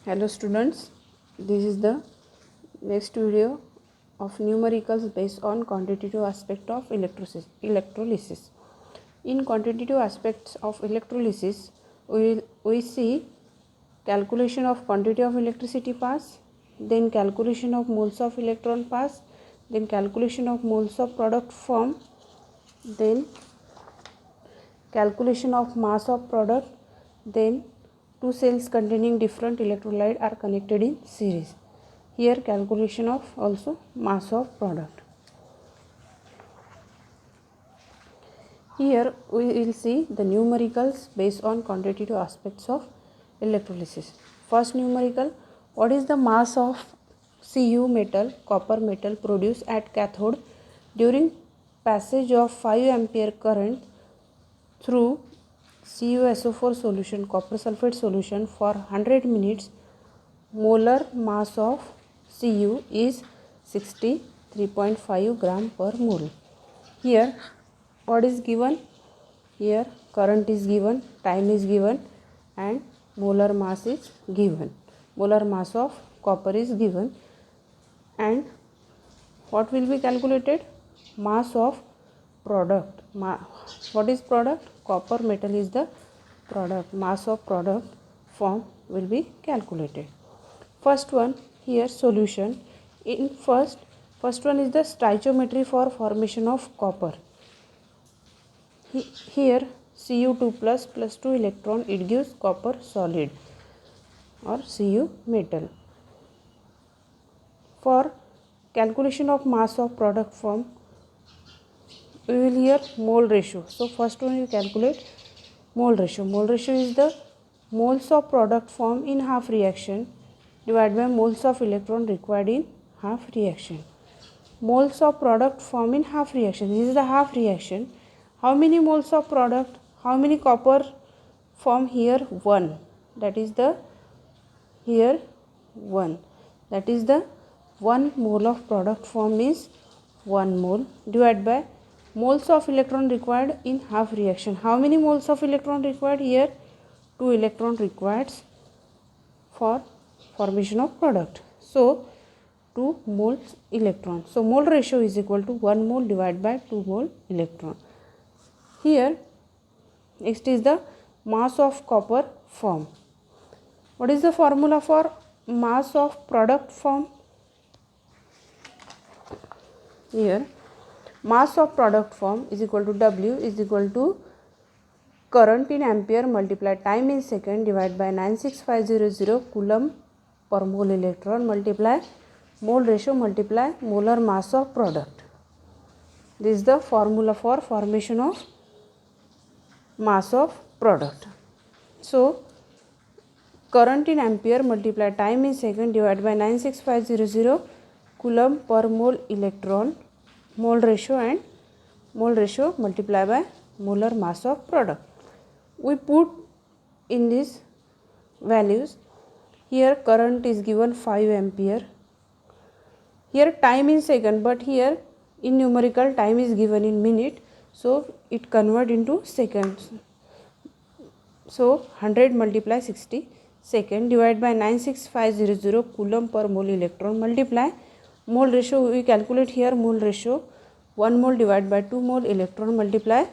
Hello students, this is the next video of numericals based on quantitative aspect of electrolysis. In quantitative aspects of electrolysis, we see calculation of quantity of electricity pass, then calculation of moles of electron pass, then calculation of moles of product form, then calculation of mass of product, then two cells containing different electrolyte are connected in series. Here calculation of also mass of product. Here we will see the numericals based on quantitative aspects of electrolysis. First numerical, what is the mass of Cu metal, copper metal produced at cathode during passage of 5 ampere current through CuSO4 solution, copper sulfate solution for 100 minutes. Molar mass of Cu is 63.5 gram per mole. Here what is given? Here current is given, time is given, and molar mass is given. Molar mass of copper is given, and what will be calculated? Mass of product. What is product? Copper metal is the product. Mass of product form will be calculated. First one, here solution. In first one is the stoichiometry for formation of copper. Here Cu2 plus 2 electron, it gives copper solid or Cu metal. For calculation of mass of product form, we will here mole ratio. So first one you calculate mole ratio. Mole ratio is the moles of product form in half reaction divided by moles of electron required in half reaction. Moles of product form in half reaction. This is the half reaction. How many moles of product? How many copper form here? 1. That is the here 1. That is the 1 mole of product form is 1 mole divided by moles of electron required in half reaction. How many moles of electron required? Here 2 electron required for formation of product. So 2 moles electron. So mole ratio is equal to 1 mole divided by 2 mole electron. Here next is the mass of copper form. What is the formula for mass of product form? Here mass of product form is equal to W is equal to current in ampere multiply time in second divided by 96500 coulomb per mole electron multiply mole ratio multiply molar mass of product. This is the formula for formation of mass of product. So current in ampere multiply time in second divided by 96500 coulomb per mole electron, mole ratio and mole ratio multiplied by molar mass of product. We put in these values. Here current is given 5 ampere. Here time in second, but here in numerical time is given in minute, so it convert into seconds. So 100 multiply 60 second divided by 96500 coulomb per mole electron multiply mole ratio. We calculate here mole ratio 1 mole divided by 2 mole electron multiply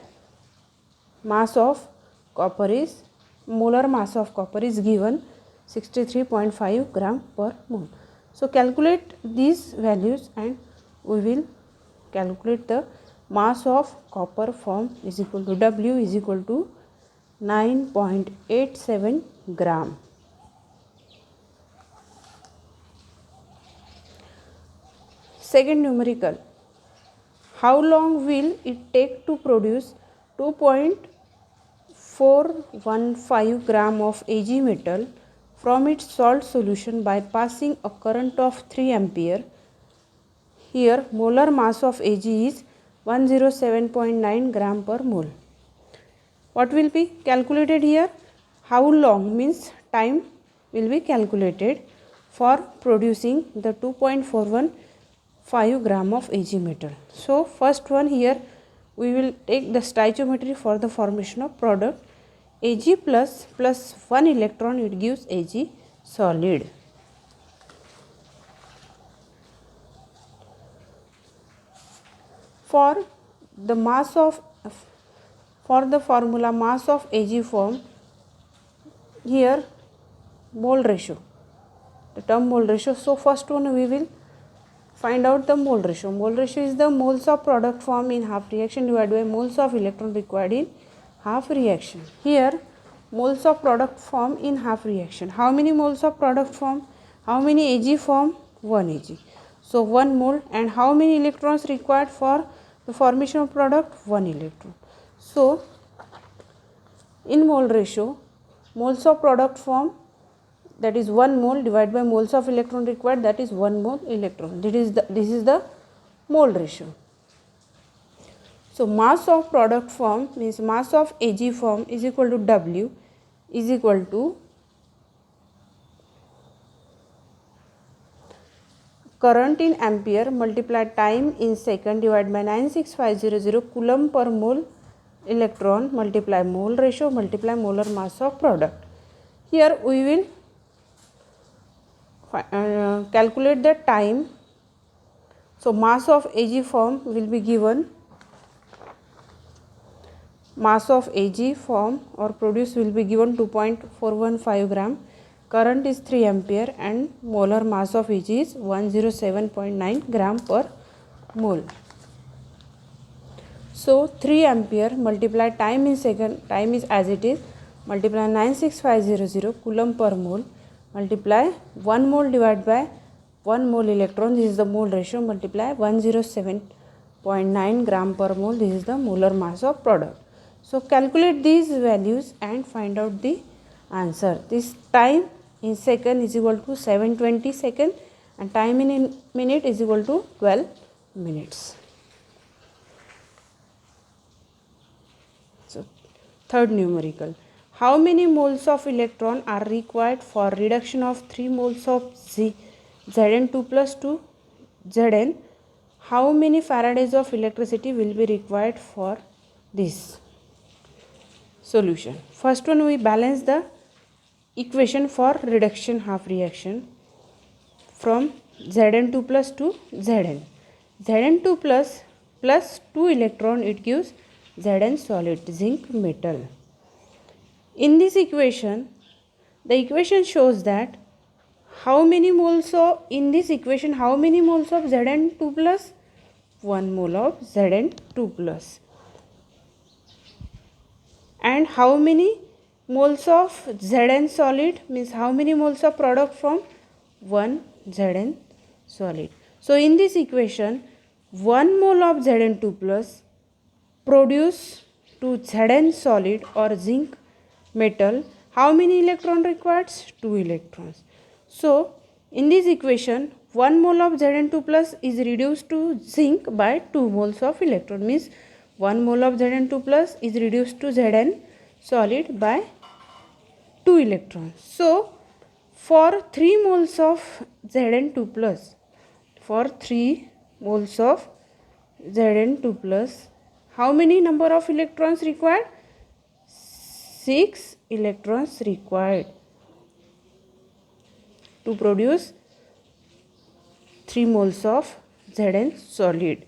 mass of copper is molar mass of copper is given 63.5 gram per mole. So calculate these values and we will calculate the mass of copper form is equal to W is equal to 9.87 gram. Second numerical, how long will it take to produce 2.415 gram of Ag metal from its salt solution by passing a current of 3 ampere. Here molar mass of Ag is 107.9 gram per mole. What will be calculated here? How long means time will be calculated for producing the 2.415 gram of Ag metal. So first one, here we will take the stoichiometry for the formation of product. Ag plus 1 electron, it gives Ag. solid. For the formula mass of Ag form, here mole ratio, the term mole ratio. So first one we will find out the mole ratio. Mole ratio is the moles of product formed in half reaction divided by moles of electron required in half reaction. Here moles of product formed in half reaction. How many moles of product form? How many Ag form? 1 Ag. So 1 mole. And how many electrons required for the formation of product? 1 electron. So in mole ratio, moles of product form, that is 1 mole divided by moles of electron required, that is 1 mole electron. This is the mole ratio. So mass of product form means mass of Ag form is equal to W is equal to current in ampere multiplied time in second divided by 96500 coulomb per mole electron multiply mole ratio multiply molar mass of product. Here we will calculate the time. So mass of Ag form will be given, mass of Ag form or produce will be given 2.415 gram, current is 3 ampere and molar mass of Ag is 107.9 gram per mole. So 3 ampere multiply time in second, time is as it is, multiply 96500 coulomb per mole multiply 1 mole divided by 1 mole electron, this is the mole ratio, multiply 107.9 gram per mole, this is the molar mass of product. So calculate these values and find out the answer. This time in second is equal to 720 seconds and time in minute is equal to 12 minutes. So third numerical. How many moles of electron are required for reduction of 3 moles of Zn2 plus to Zn? How many Faradays of electricity will be required for this? Solution. First one, we balance the equation for reduction half reaction from Zn2 plus to Zn. Zn2 plus 2 electron, it gives Zn solid, zinc metal. In this equation, the equation shows that how many moles of, in this equation, how many moles of Zn2 plus? 1 mole of Zn2 plus. And how many moles of Zn solid, means how many moles of product from 1 Zn solid. So in this equation, 1 mole of Zn2 plus produce to Zn solid or zinc metal, how many electron required? 2 electrons. So in this equation, 1 mole of Zn2 plus is reduced to zinc by 2 moles of electron, means 1 mole of Zn2 plus is reduced to Zn solid by 2 electrons. So for 3 moles of Zn2 plus, for 3 moles of Zn2 plus, how many number of electrons required? 6 electrons required to produce 3 moles of Zn solid.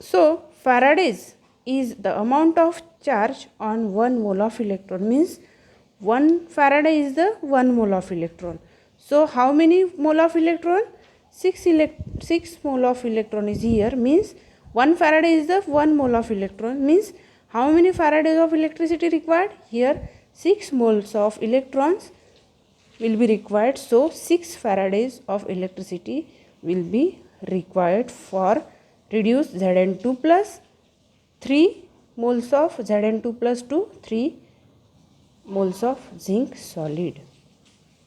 So Faradays is the amount of charge on 1 mole of electron, means 1 Faraday is the 1 mole of electron. So how many mole of electron? 6 mole of electron is here, means 1 Faraday is the 1 mole of electron, means how many Faradays of electricity required? Here 6 moles of electrons will be required. So 6 Faradays of electricity will be required for reduce Zn2 plus 3 moles of Zn2 plus to 3 moles of zinc solid.